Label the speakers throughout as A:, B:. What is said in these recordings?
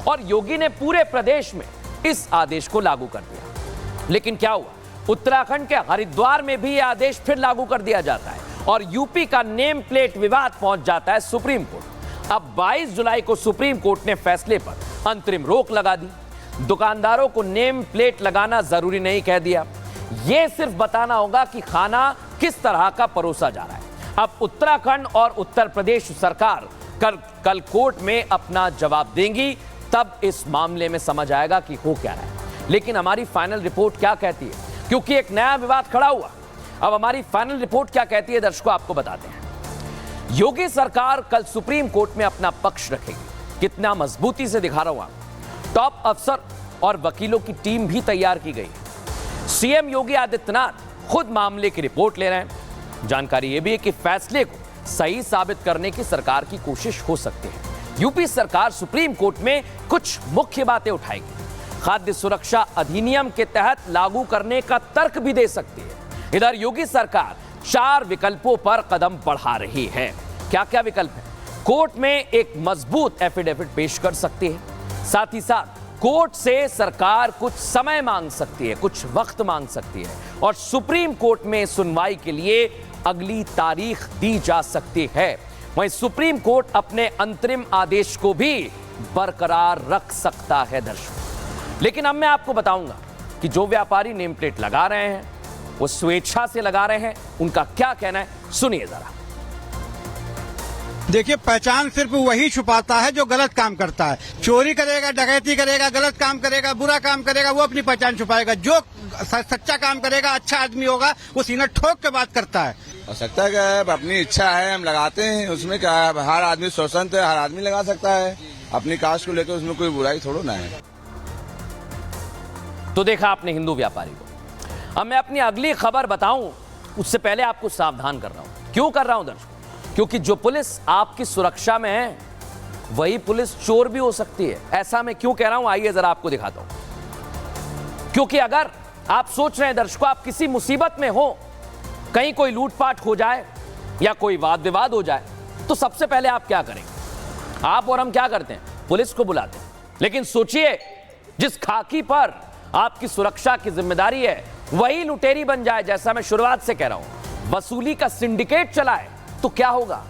A: और योगी ने पूरे प्रदेश में इस आदेश को लागू कर दिया। लेकिन क्या हुआ, उत्तराखंड के हरिद्वार में भी यह आदेश फिर लागू कर दिया जाता है और यूपी का नेम प्लेट विवाद पहुंच जाता है सुप्रीम कोर्ट। अब 22 जुलाई को सुप्रीम कोर्ट ने फैसले पर अंतरिम रोक लगा दी। दुकानदारों को नेम प्लेट लगाना जरूरी नहीं कह दिया। यह सिर्फ बताना होगा कि खाना किस तरह का परोसा जा रहा है। अब उत्तराखंड और उत्तर प्रदेश सरकार कल कोर्ट में अपना जवाब देंगी, तब इस मामले में समझ आएगा कि हो क्या रहा है। लेकिन हमारी फाइनल रिपोर्ट क्या कहती है, क्योंकि एक नया विवाद खड़ा हुआ। अब हमारी फाइनल रिपोर्ट क्या कहती है दर्शकों, आपको बताते हैं। योगी सरकार कल सुप्रीम कोर्ट में अपना पक्ष रखेगी। कितना मजबूती से दिखा रहा हूं आप। टॉप अफसर और वकीलों की टीम भी तैयार की गई। सीएम योगी आदित्यनाथ खुद मामले की रिपोर्ट ले रहे हैं। जानकारी यह भी है कि फैसले को सही साबित करने की सरकार की कोशिश हो सकती है। यूपी सरकार सुप्रीम कोर्ट में कुछ मुख्य बातें उठाएगी। खाद्य सुरक्षा अधिनियम के तहत लागू करने का तर्क भी दे सकती है। इधर योगी सरकार 4 विकल्पों पर कदम बढ़ा रही है। क्या क्या विकल्प है? कोर्ट में एक मजबूत एफिडेविट पेश कर सकती है। साथ ही साथ कोर्ट से सरकार कुछ समय मांग सकती है, कुछ वक्त मांग सकती है और सुप्रीम कोर्ट में सुनवाई के लिए अगली तारीख दी जा सकती है। वहीं सुप्रीम कोर्ट अपने अंतरिम आदेश को भी बरकरार रख सकता है दर्शकों। लेकिन अब मैं आपको बताऊंगा कि जो व्यापारी नेम प्लेट लगा रहे हैं वो स्वेच्छा से लगा रहे हैं, उनका क्या कहना है, सुनिए जरा।
B: देखिए, पहचान सिर्फ वही छुपाता है जो गलत काम करता है। चोरी करेगा, डकैती करेगा, गलत काम करेगा, बुरा काम करेगा, वो अपनी पहचान छुपाएगा। जो सच्चा काम करेगा, अच्छा आदमी होगा, वो सीना ठोक के बात करता है।
C: सकता क्या है, अपनी इच्छा है, हम लगाते हैं, उसमें क्या है, हर आदमी स्वतंत्र है, हर आदमी लगा सकता है अपनी कास्ट को लेकर, उसमें कोई बुराई थोड़ा ना है।
A: तो देखा आपने हिंदू व्यापारी को। अब मैं अपनी अगली खबर बताऊं उससे पहले आपको सावधान कर रहा हूं। क्यों कर रहा हूं दर्शकों? क्योंकि जो पुलिस आपकी सुरक्षा में है वही पुलिस चोर भी हो सकती है। ऐसा मैं क्यों कह रहा हूं, आइए जरा आपको दिखाता हूं। क्योंकि अगर आप सोच रहे हैं दर्शकों, आप किसी मुसीबत में हो, कहीं कोई लूटपाट हो जाए या कोई वाद विवाद हो जाए, तो सबसे पहले आप क्या करेंगे? आप और हम क्या करते हैं? पुलिस को बुलाते हैं। लेकिन सोचिए, जिस खाकी पर आपकी सुरक्षा की जिम्मेदारी है वही लुटेरी बन जाए। जैसा मैं शुरुआत से कह रहा हूं, वसूली का सिंडिकेट चलाए तो क्या होगा?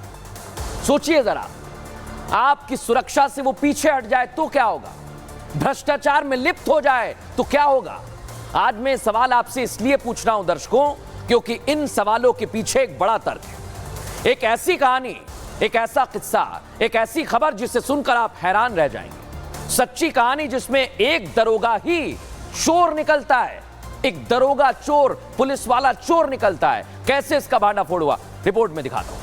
A: सोचिए जरा, आपकी सुरक्षा से वो पीछे हट जाए तो क्या होगा? भ्रष्टाचार में लिप्त हो जाए तो क्या होगा? आज मैं सवाल आपसे इसलिए पूछ रहा हूं दर्शकों, क्योंकि इन सवालों के पीछे एक बड़ा तर्क है। एक ऐसी कहानी, एक ऐसा किस्सा, एक ऐसी खबर जिसे सुनकर आप हैरान रह जाएंगे। सच्ची कहानी जिसमें एक दरोगा ही चोर निकलता है, एक दरोगा चोर, पुलिस वाला चोर निकलता है। कैसे इसका भांडाफोड़ हुआ, रिपोर्ट में दिखाता हूं।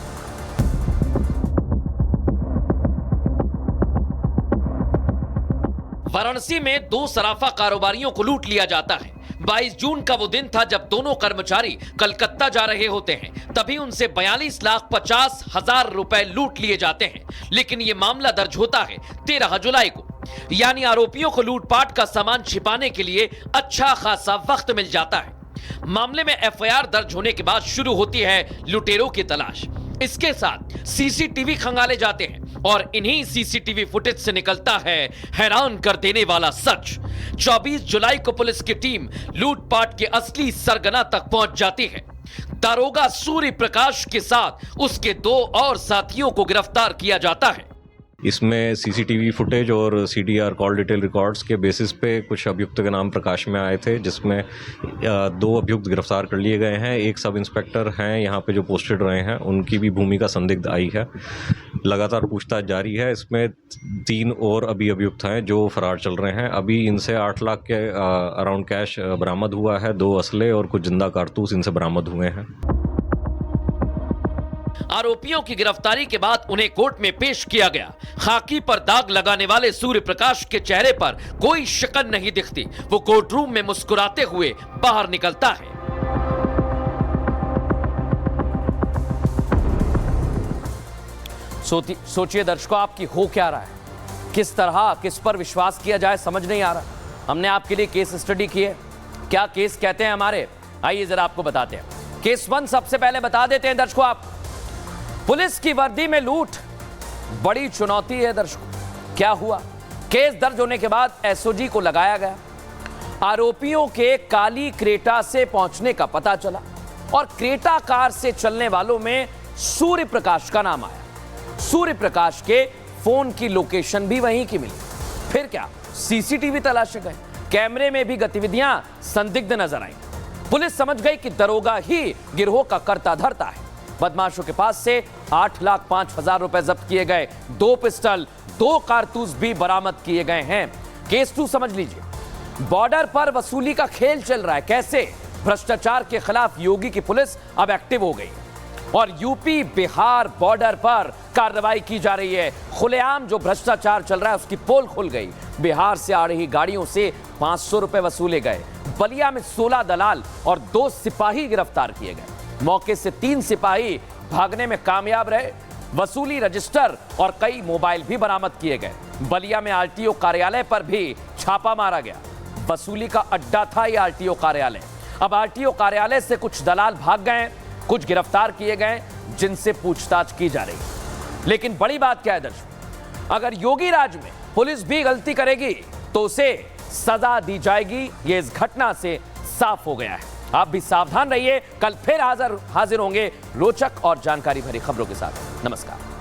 A: वाराणसी में 2 सराफा कारोबारियों को लूट लिया जाता है। 22 जून का वो दिन था जब दोनों कर्मचारी कलकत्ता जा रहे होते हैं। तभी उनसे 42,50,000 रुपए लूट लिए जाते हैं। लेकिन यह मामला दर्ज होता है 13 जुलाई को, यानी आरोपियों को लूटपाट का सामान छिपाने के लिए अच्छा खासा वक्त मिल जाता है। मामले में एफआईआर दर्ज होने के बाद शुरू होती है लुटेरों की तलाश। इसके साथ सीसीटीवी खंगाले जाते हैं और इन्हीं सीसीटीवी फुटेज से निकलता है हैरान कर देने वाला सच। 24 जुलाई को पुलिस की टीम लूटपाट के असली सरगना तक पहुंच जाती है। दारोगा सूर्य प्रकाश के साथ उसके 2 और साथियों को गिरफ्तार किया जाता है।
D: इसमें सीसीटीवी फुटेज और सीडीआर कॉल डिटेल रिकॉर्ड्स के बेसिस पे कुछ अभियुक्त के नाम प्रकाश में आए थे, जिसमें 2 अभियुक्त गिरफ्तार कर लिए गए हैं। एक सब इंस्पेक्टर हैं यहाँ पे जो पोस्टेड रहे हैं, उनकी भी भूमिका संदिग्ध आई है। लगातार पूछताछ जारी है। इसमें 3 और अभी अभियुक्त हैं जो फरार चल रहे हैं। अभी इनसे 8 लाख के अराउंड कैश बरामद हुआ है। 2 असले और कुछ जिंदा कारतूस इनसे बरामद हुए हैं।
A: आरोपियों की गिरफ्तारी के बाद उन्हें कोर्ट में पेश किया गया। खाकी पर दाग लगाने वाले सूर्य प्रकाश के चेहरे पर कोई शिकन नहीं दिखती। वो कोर्ट रूम में मुस्कुराते हुए बाहर निकलता है। सोचिए दर्शकों, आपकी हो क्या रहा है? किस तरह, किस पर विश्वास किया जाए समझ नहीं आ रहा। हमने आपके लिए केस स्टडी की है। क्या केस कहते हैं हमारे, आइए जरा आपको बताते हैं। केस 1 सबसे पहले बता देते हैं दर्शकों आप। पुलिस की वर्दी में लूट बड़ी चुनौती है दर्शकों। क्या हुआ, केस दर्ज होने के बाद एसओजी को लगाया गया। आरोपियों के काली क्रेटा से पहुंचने का पता चला और क्रेटा कार से चलने वालों में सूर्य प्रकाश का नाम आया। सूर्य प्रकाश के फोन की लोकेशन भी वहीं की मिली। फिर क्या, सीसीटीवी तलाशे गए, कैमरे में भी गतिविधियां संदिग्ध नजर आई। पुलिस समझ गई कि दरोगा ही गिरोह का कर्ता धर्ता है। बदमाशों के पास से 8,05,000 रुपए जब्त किए गए, 2 पिस्टल, 2 कारतूस भी बरामद किए गए हैं। केस 2 समझ लीजिए। बॉर्डर पर वसूली का खेल चल रहा है। कैसे? भ्रष्टाचार के खिलाफ योगी की पुलिस अब एक्टिव हो गई और यूपी बिहार बॉर्डर पर कार्रवाई की जा रही है। खुलेआम जो भ्रष्टाचार चल रहा है उसकी पोल खुल गई। बिहार से आ रही गाड़ियों से 500 रुपए वसूले गए। बलिया में 16 दलाल और 2 सिपाही गिरफ्तार किए गए। मौके से 3 सिपाही भागने में कामयाब रहे। वसूली रजिस्टर और कई मोबाइल भी बरामद किए गए। बलिया में आरटीओ कार्यालय पर भी छापा मारा गया। वसूली का अड्डा था यह आरटीओ कार्यालय। अब आरटीओ कार्यालय से कुछ दलाल भाग गए, कुछ गिरफ्तार किए गए, जिनसे पूछताछ की जा रही है। लेकिन बड़ी बात क्या है दर्शक, अगर योगी राज में पुलिस भी गलती करेगी तो उसे सजा दी जाएगी। यह इस घटना से साफ हो गया है। आप भी सावधान रहिए। कल फिर हाजिर होंगे रोचक और जानकारी भरी खबरों के साथ। नमस्कार।